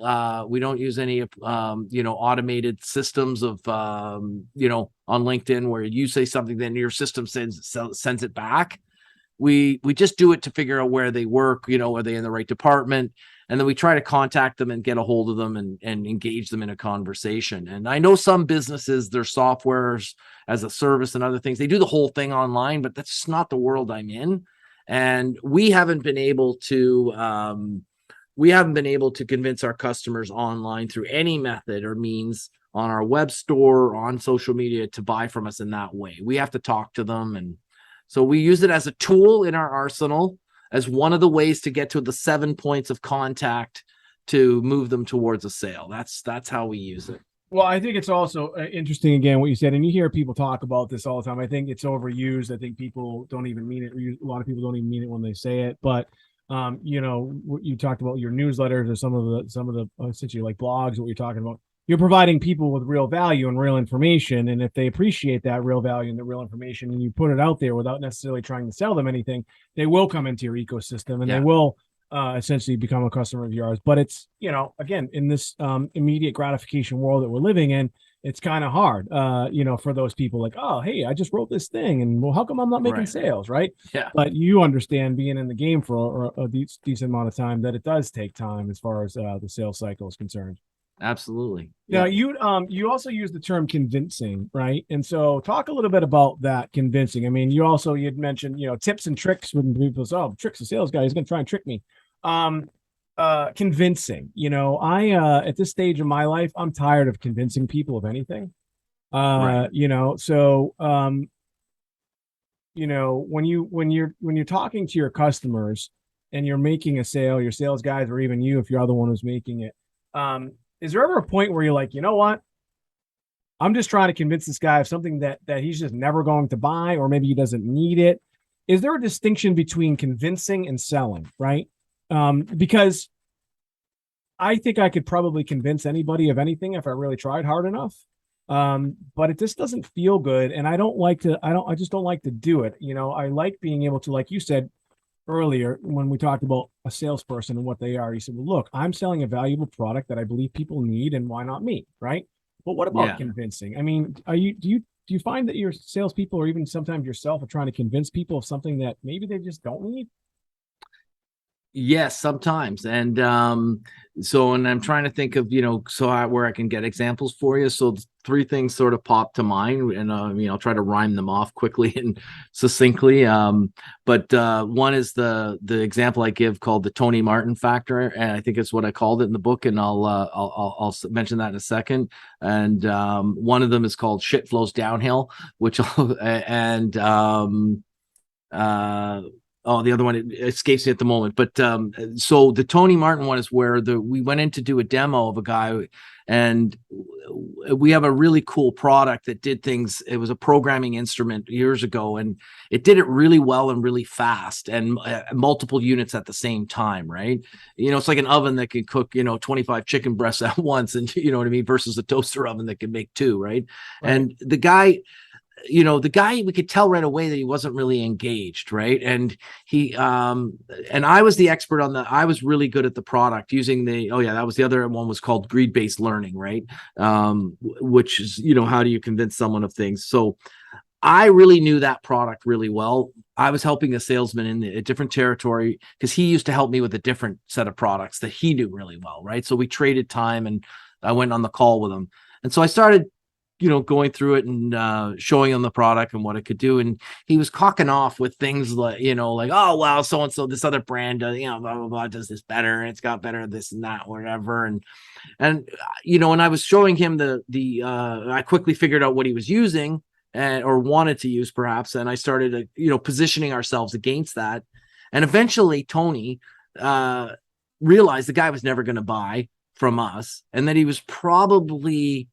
We don't use any automated systems of on LinkedIn where you say something, then your system sends it back. We just do it to figure out where they work. Are they in the right department? And then we try to contact them and get a hold of them and engage them in a conversation. And I know some businesses, their softwares as a service and other things, they do the whole thing online, but that's just not the world I'm in. And we haven't been able to convince our customers online through any method or means on our web store or on social media to buy from us in that way. We have to talk to them. And so we use it as a tool in our arsenal, as one of the ways to get to the 7 points of contact to move them towards a sale. That's how we use it. Well, I think it's also interesting, again, what you said, and you hear people talk about this all the time. I think it's overused. I think people don't even mean it. A lot of people don't even mean it when they say it. But you talked about your newsletters or some of the essentially like blogs, what you're talking about. You're providing people with real value and real information. And if they appreciate that real value and the real information, and you put it out there without necessarily trying to sell them anything, they will come into your ecosystem, and they will essentially become a customer of yours. But it's, again, in this immediate gratification world that we're living in, it's kind of hard, for those people like, oh, hey, I just wrote this thing, and well, how come I'm not making sales, right? Yeah. But you understand, being in the game for a decent amount of time, that it does take time as far as the sales cycle is concerned. Absolutely. Now, you also use the term convincing, right? And so talk a little bit about that convincing. I mean, you'd mentioned, tips and tricks when people say, oh, tricks, the sales guy, he's going to try and trick me. Convincing, I at this stage of my life, I'm tired of convincing people of anything. Right. So when you're talking to your customers, and you're making a sale, your sales guys, or even you, if you're the one who's making it, is there ever a point where you're like, you know what? I'm just trying to convince this guy of something that he's just never going to buy, or maybe he doesn't need it. Is there a distinction between convincing and selling, right? Because I think I could probably convince anybody of anything if I really tried hard enough. But it just doesn't feel good. And I just don't like to do it. You know, I like being able to, like you said earlier, when we talked about a salesperson and what they are, you said, well, look, I'm selling a valuable product that I believe people need, and why not me? Right. But what about convincing? I mean, do you find that your salespeople, or even sometimes yourself, are trying to convince people of something that maybe they just don't need? Yes, sometimes. And and I'm trying to think of, where I can get examples for you. So three things sort of pop to mind, and I'll try to rhyme them off quickly and succinctly. But one is the example I give called the Tony Martin factor, and I think it's what I called it in the book, and I'll mention that in a second. And one of them is called shit flows downhill, which the other one, it escapes me at the moment. But so the Tony Martin one is where we went in to do a demo of a guy, and we have a really cool product that did things. It was a programming instrument years ago, and it did it really well and really fast, and multiple units at the same time, right? It's like an oven that can cook, 25 chicken breasts at once, and you know what I mean, versus a toaster oven that can make two, right? And the guy, we could tell right away that he wasn't really engaged, right? And he and I was the expert I was really good at the product using that was the other one, was called greed-based learning, right? Which is, how do you convince someone of things? So I really knew that product really well. I was helping a salesman in a different territory because he used to help me with a different set of products that he knew really well, right? So we traded time, and I went on the call with him. And so I started going through it and showing him the product and what it could do. And he was cocking off with things like, like, oh, well, so-and-so, this other brand, blah, blah, blah, does this better. And it's got better, this and that, whatever. And I was showing him I quickly figured out what he was using or wanted to use perhaps. And I started, positioning ourselves against that. And eventually Tony realized the guy was never going to buy from us, and that he was probably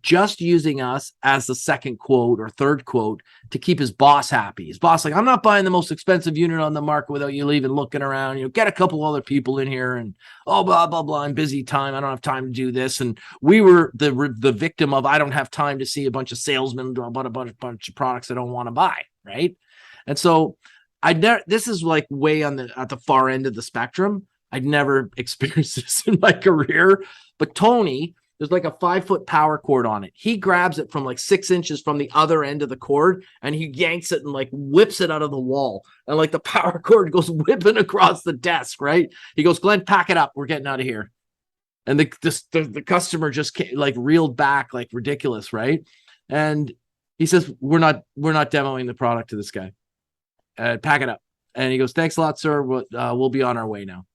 just using us as the second quote or third quote to keep his boss happy. His boss, like, I'm not buying the most expensive unit on the market without you even looking around. Get a couple other people in here, and blah, blah, blah. I'm busy time. I don't have time to do this. And we were the victim of, I don't have time to see a bunch of salesmen about a bunch of products I don't want to buy. Right. And so this is like way at the far end of the spectrum. I'd never experienced this in my career, but Tony, there's like a 5-foot power cord on it. He grabs it from like 6 inches from the other end of the cord, and he yanks it and like whips it out of the wall. And like the power cord goes whipping across the desk, right? He goes, Glenn, pack it up. We're getting out of here. And the customer just like reeled back like ridiculous, right? And he says, we're not demoing the product to this guy. Pack it up. And he goes, thanks a lot, sir. We'll be on our way now.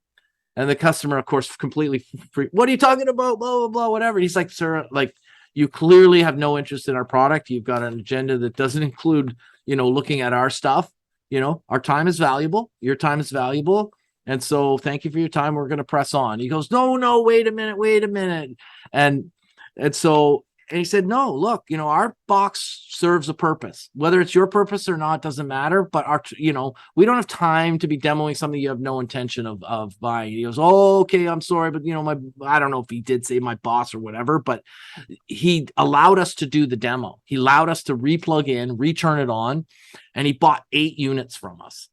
And the customer, of course, completely what are you talking about? Blah, blah, blah, whatever. He's like, sir, like, you clearly have no interest in our product. You've got an agenda that doesn't include, looking at our stuff. Our time is valuable. Your time is valuable. And so thank you for your time. We're going to press on. He goes, no, wait a minute. And so, and he said, no, look, our box serves a purpose, whether it's your purpose or not, doesn't matter. But we don't have time to be demoing something you have no intention of buying. He goes, oh, okay, I'm sorry. But I don't know if he did say my boss or whatever, but he allowed us to do the demo. He allowed us to replug in, return it on, and he bought 8 units from us.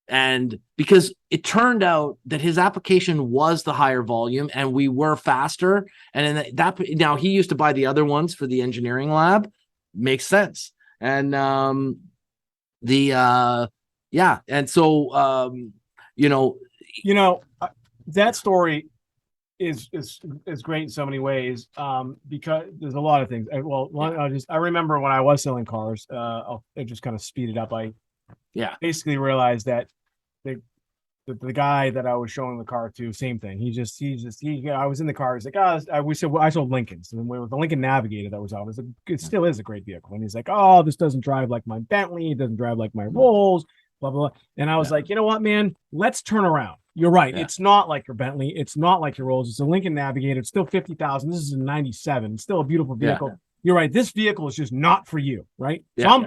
And because it turned out that his application was the higher volume and we were faster. And now he used to buy the other ones for the engineering lab. Makes sense. And And so, that story is great in so many ways. Because there's a lot of things. I remember when I was selling cars, I'll just kind of speed it up. I basically realized that the guy that I was showing the car to, same thing. I was in the car. He's like, I sold Lincolns, and with the Lincoln Navigator that was out, it still is a great vehicle. And he's like, oh, this doesn't drive like my Bentley. It doesn't drive like my Rolls. blah, blah, blah. And I was like, you know what, man, let's turn around. You're right. Yeah. It's not like your Bentley. It's not like your Rolls. It's a Lincoln Navigator. It's still 50,000. This is a 97. It's still a beautiful vehicle. Yeah. You're right. This vehicle is just not for you. Right. Yeah.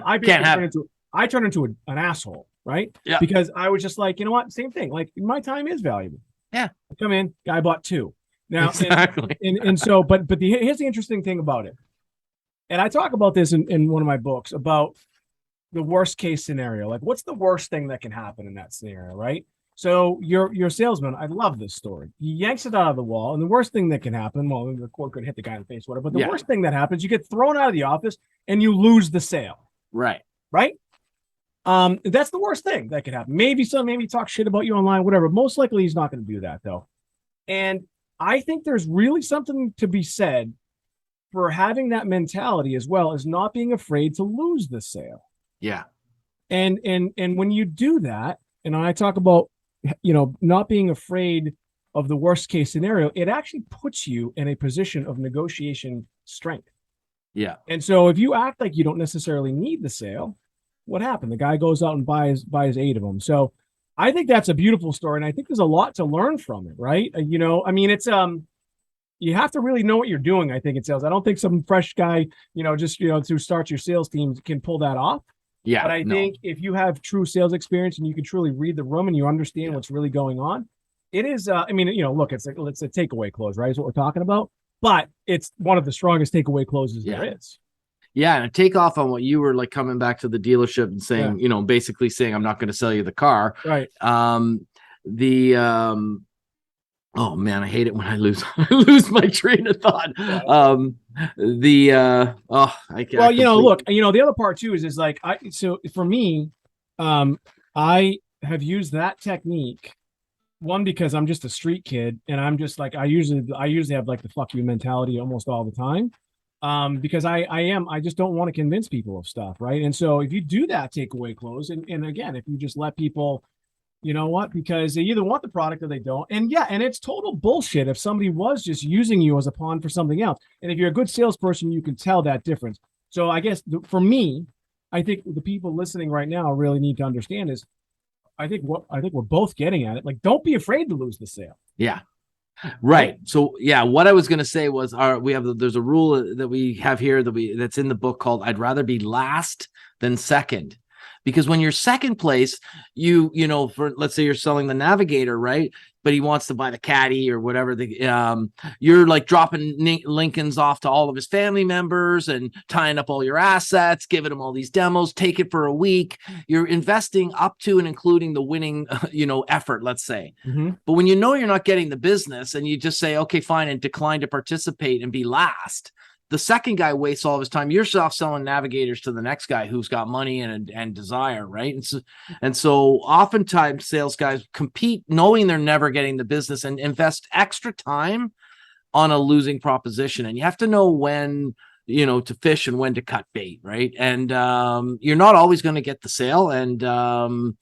So I turn into an asshole. Right. Yeah. Because I was just like, you know what? Same thing. Like my time is valuable. Yeah. I come in, guy bought 2. Now, exactly. and so, but here's the interesting thing about it. And I talk about this in one of my books about the worst case scenario. Like, what's the worst thing that can happen in that scenario, right? So your salesman, I love this story. He yanks it out of the wall, and the worst thing that can happen, well, the cord could hit the guy in the face, whatever. But the worst thing that happens, you get thrown out of the office and you lose the sale. Right. Right. That's the worst thing that could happen. Maybe talk shit about you online, whatever. Most likely he's not going to do that though. And I think there's really something to be said for having that mentality as well as not being afraid to lose the sale. Yeah. And when you do that, and I talk about, not being afraid of the worst case scenario, it actually puts you in a position of negotiation strength. Yeah. And so if you act like you don't necessarily need the sale, what happened? The guy goes out and buys 8 of them. So I think that's a beautiful story. And I think there's a lot to learn from it, right? It's, you have to really know what you're doing, I think, in sales. I don't think some fresh guy, who starts your sales team can pull that off. Yeah. But I think if you have true sales experience and you can truly read the room and you understand what's really going on, it is, look, it's a takeaway close, right? Is what we're talking about. But it's one of the strongest takeaway closes there is. Yeah, and take off on what you were like coming back to the dealership and saying, basically saying, I'm not going to sell you the car. Right. Oh man, I hate it when I lose my train of thought. The other part too is like, for me, I have used that technique. One, because I'm just a street kid and I'm just like, I usually have like the fuck you mentality almost all the time. Because I just don't want to convince people of stuff. Right. And so if you do that takeaway close, and again, if you just let people, you know what, because they either want the product or they don't. And it's total bullshit if somebody was just using you as a pawn for something else. And if you're a good salesperson, you can tell that difference. So I guess for me, I think the people listening right now really need to understand is I think we're both getting at it. Like, don't be afraid to lose the sale. Yeah. Right. So what I was going to say was there's a rule that we have here that's in the book called I'd rather be last than second. Because when you're second place, for let's say you're selling the Navigator, right? But he wants to buy the Caddy or whatever. You're like dropping Lincolns off to all of his family members and tying up all your assets, giving him all these demos, take it for a week. You're investing up to and including the winning, effort, let's say. Mm-hmm. But when you're not getting the business and you just say, okay, fine, and decline to participate and be last, the second guy wastes all of his time. You're off selling Navigators to the next guy who's got money and desire, right? And so oftentimes sales guys compete knowing they're never getting the business and invest extra time on a losing proposition. And you have to know when, to fish and when to cut bait, right? And you're not always going to get the sale. And, and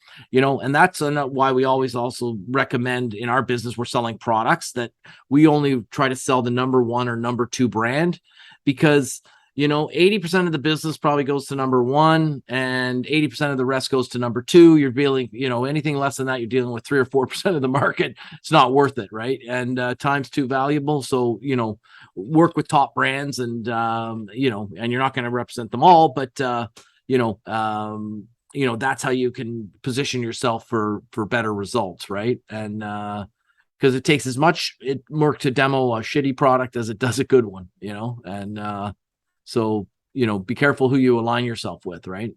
that's why we always also recommend in our business, we're selling products that we only try to sell the number 1 or number 2 brand. Because, 80% of the business probably goes to number 1 and 80% of the rest goes to number 2. You're dealing, anything less than that, you're dealing with 3 or 4% of the market. It's not worth it. Right. And time's too valuable. So, work with top brands and, and you're not going to represent them all, but, that's how you can position yourself for better results. Right. And, because it takes as much work to demo a shitty product as it does a good one, and so, be careful who you align yourself with, right?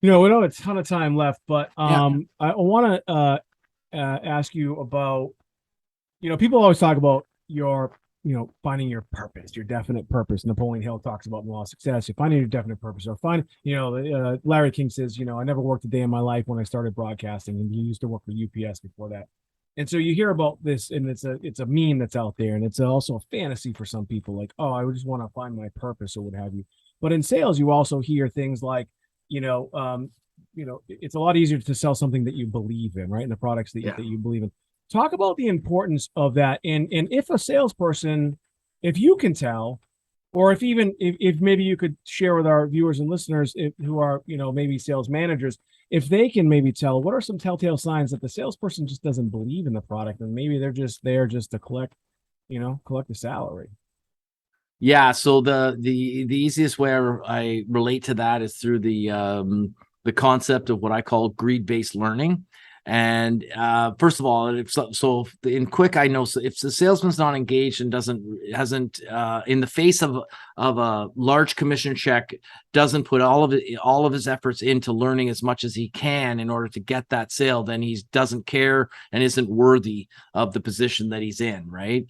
We don't have a ton of time left, but I want to ask you about, people always talk about your, finding your purpose, your definite purpose. Napoleon Hill talks about in Law of Success, you're finding your definite purpose, or Larry King says, I never worked a day in my life when I started broadcasting, and he used to work for UPS before that. And so you hear about this, and it's a meme that's out there, and it's also a fantasy for some people, like, oh, I just want to find my purpose or what have you. But in sales, you also hear things like, it's a lot easier to sell something that you believe in, right? And the products that you believe in. Talk about the importance of that, and if a salesperson, if you can tell, Or if maybe you could share with our viewers and listeners who are, maybe sales managers, if they can maybe tell what are some telltale signs that the salesperson just doesn't believe in the product and maybe they're just there just to collect the salary. Yeah. So the easiest way I relate to that is through the concept of what I call greed-based learning. And first of all, so in quick, I know if the salesman's not engaged and hasn't in the face of a large commission check, doesn't put all of his efforts into learning as much as he can in order to get that sale, then he doesn't care and isn't worthy of the position that he's in, right?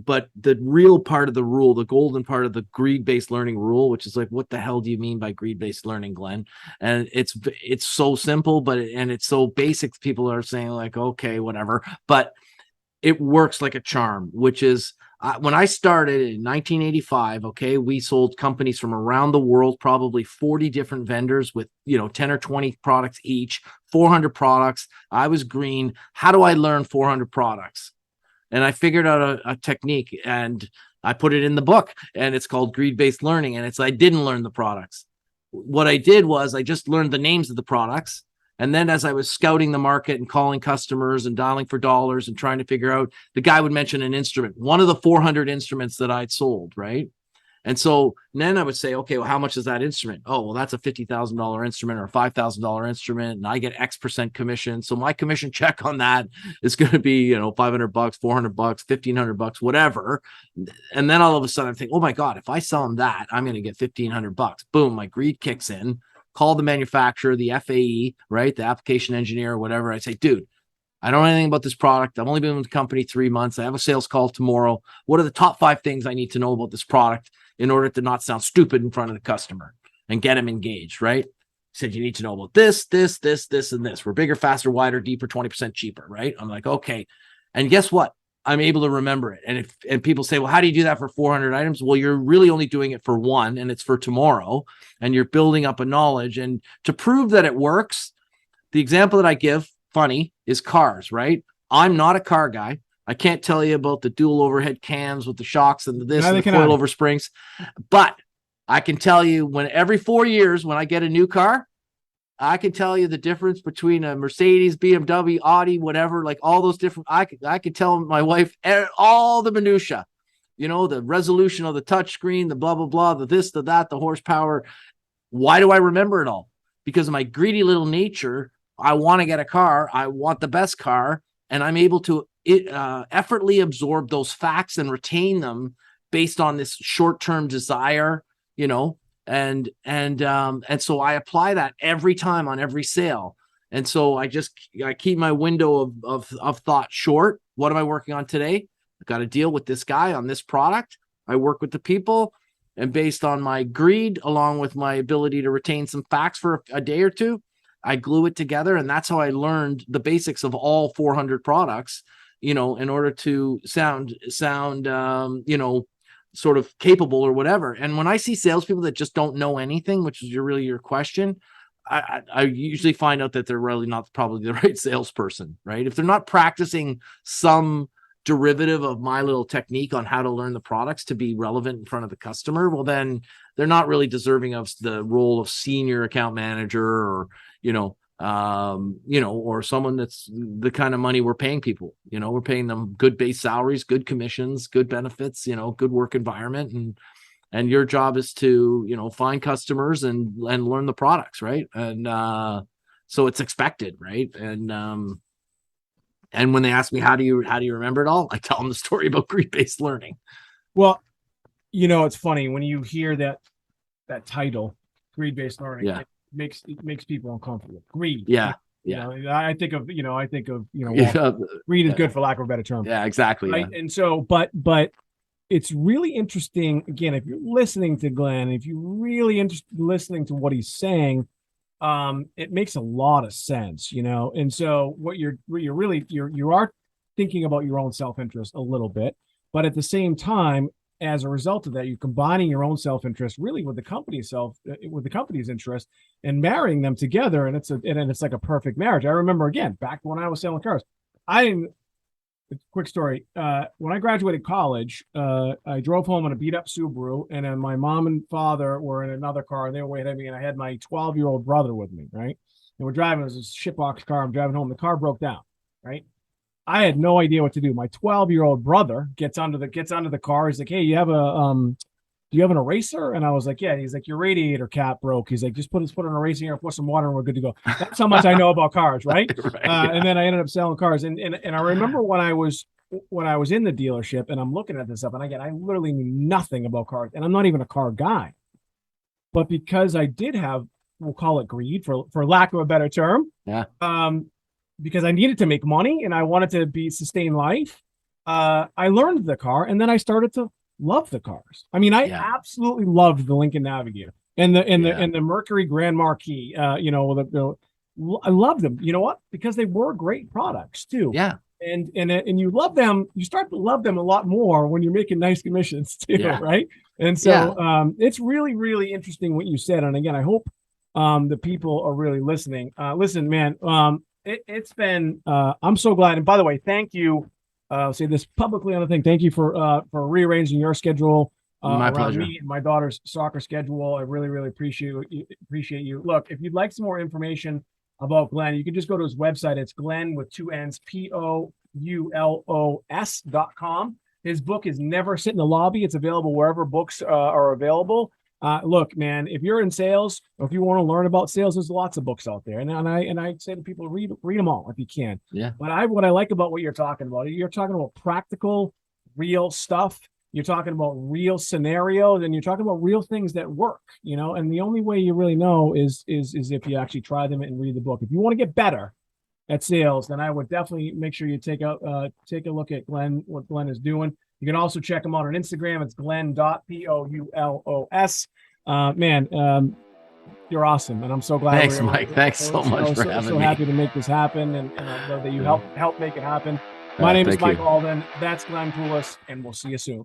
But the real part of the rule, the golden part of the greed-based learning rule, which is like, what the hell do you mean by greed-based learning, Glenn? And it's so simple, and it's so basic. People are saying like, okay, whatever, but it works like a charm, which is when I started in 1985, okay, we sold companies from around the world, probably 40 different vendors with 10 or 20 products each, 400 products. I was green. How do I learn 400 products? And I figured out a technique, and I put it in the book, and it's called greed-based learning. And I didn't learn the products. What I did was I just learned the names of the products. And then as I was scouting the market and calling customers and dialing for dollars and trying to figure out, the guy would mention an instrument, one of the 400 instruments that I'd sold, right? And so then I would say, okay, well, how much is that instrument? Oh, well, that's a $50,000 instrument or a $5,000 instrument, and I get X% commission. So my commission check on that is going to be, $500, $400, $1,500, whatever. And then all of a sudden I think, oh my God, if I sell them that, I'm going to get $1,500. Boom, my greed kicks in. Call the manufacturer, the FAE, right? The application engineer or whatever. I say, dude, I don't know anything about this product. I've only been with the company 3 months. I have a sales call tomorrow. What are the top 5 things I need to know about this product in order to not sound stupid in front of the customer and get him engaged, right? He said, you need to know about this, this, this, this, and this. We're bigger, faster, wider, deeper, 20% cheaper, right? I'm like, okay. And guess what? I'm able to remember it. And people say, well, how do you do that for 400 items? Well, you're really only doing it for one, and it's for tomorrow, and you're building up a knowledge. And to prove that it works, the example that I give, funny, is cars, right? I'm not a car guy. I can't tell you about the dual overhead cams with the shocks and the coilover springs, but I can tell you every 4 years when I get a new car, I can tell you the difference between a Mercedes, BMW, Audi, whatever, like all those different, I could tell my wife all the minutia, the resolution of the touch screen, the blah, blah, blah, the this, the that, the horsepower. Why do I remember it all? Because of my greedy little nature. I want to get a car. I want the best car, and I'm able to effortlessly absorb those facts and retain them based on this short-term desire, and so I apply that every time on every sale. And so I keep my window of thought short. What am I working on today? I got to deal with this guy on this product. I work with the people, and based on my greed, along with my ability to retain some facts for a day or two, I glue it together. And that's how I learned the basics of all 400 products, in order to sound, sort of capable or whatever. And when I see salespeople that just don't know anything, which is really your question, I usually find out that they're really not probably the right salesperson, right? If they're not practicing some derivative of my little technique on how to learn the products to be relevant in front of the customer, well, then they're not really deserving of the role of senior account manager or, or someone that's the kind of money we're paying people. We're paying them good base salaries, good commissions, good benefits, good work environment. And your job is to, find customers and learn the products. Right. And so it's expected. Right. And when they ask me, how do you remember it all? I tell them the story about greed-based learning. Well, it's funny when you hear that title, greed-based learning. Yeah. It makes people uncomfortable. Greed. Yeah. I think of greed is good for lack of a better term. Yeah, exactly. Right? Yeah. And so, but it's really interesting. Again, if you're listening to Glenn, if you're really interested in listening to what he's saying, it makes a lot of sense, And so what you are thinking about your own self-interest a little bit, but at the same time, as a result of that, you're combining your own self-interest really with the company's interest and marrying them together. And it's like a perfect marriage. I remember again, back when I was selling cars, I didn't quick story. When I graduated college, I drove home in a beat up Subaru, and then my mom and father were in another car, and they were way ahead of me, and I had my 12-year-old brother with me, right? And we're driving. It was a shitbox car. I'm driving home. The car broke down, right? I had no idea what to do. My 12-year-old brother gets onto the car. He's like, "Hey, you have do you have an eraser?" And I was like, "Yeah." He's like, "Your radiator cap broke." He's like, "Just put an eraser here, pour some water, and we're good to go." That's how much I know about cars, right? And then I ended up selling cars. And I remember when I was in the dealership and I'm looking at this stuff, and again, I literally knew nothing about cars, and I'm not even a car guy. But because I did have, we'll call it greed for lack of a better term. Yeah. Because I needed to make money and I wanted to sustain life. I learned the car, and then I started to love the cars. I mean, I absolutely loved the Lincoln Navigator and the Mercury Grand Marquis. I loved them. You know what? Because they were great products too. Yeah. And you love them. You start to love them a lot more when you're making nice commissions too, right? And so it's really, really interesting what you said. And again, I hope the people are really listening. Listen, man, it's been I'm so glad. And by the way, thank you. I'll say this publicly on the thing. Thank you for rearranging your schedule my around pleasure. me and my daughter's soccer schedule. I really, really appreciate you. Look, if you'd like some more information about Glenn, you can just go to his website. It's Glenn with 2 N's, POULOS.com. His book is Never Sit in the Lobby. It's available wherever books are available. Look, man, if you're in sales or if you want to learn about sales, there's lots of books out there. And I say to people, read them all if you can. Yeah. But what I like about what you're talking about practical, real stuff. You're talking about real scenarios, and you're talking about real things that work, and the only way you really know is if you actually try them and read the book. If you want to get better at sales, then I would definitely make sure you take a look at what Glenn is doing. You can also check him out on Instagram. It's Glenn.Poulos. Man, you're awesome, and I'm so glad. Thanks, Mike. Thanks so much for having me. So happy to make this happen, and I know that you help make it happen. My name is Mike Alden. That's Glenn Poulos, and we'll see you soon.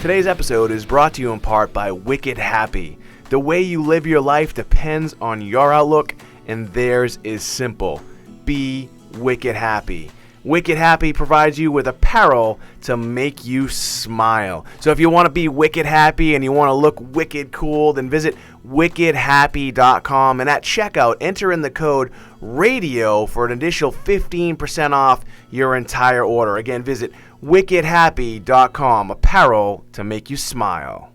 Today's episode is brought to you in part by Wicked Happy. The way you live your life depends on your outlook, and theirs is simple. Be wicked happy. Wicked Happy provides you with apparel to make you smile. So if you want to be wicked happy and you want to look wicked cool, then visit wickedhappy.com, and at checkout, enter in the code RADIO for an additional 15% off your entire order. Again, visit wickedhappy.com, apparel to make you smile.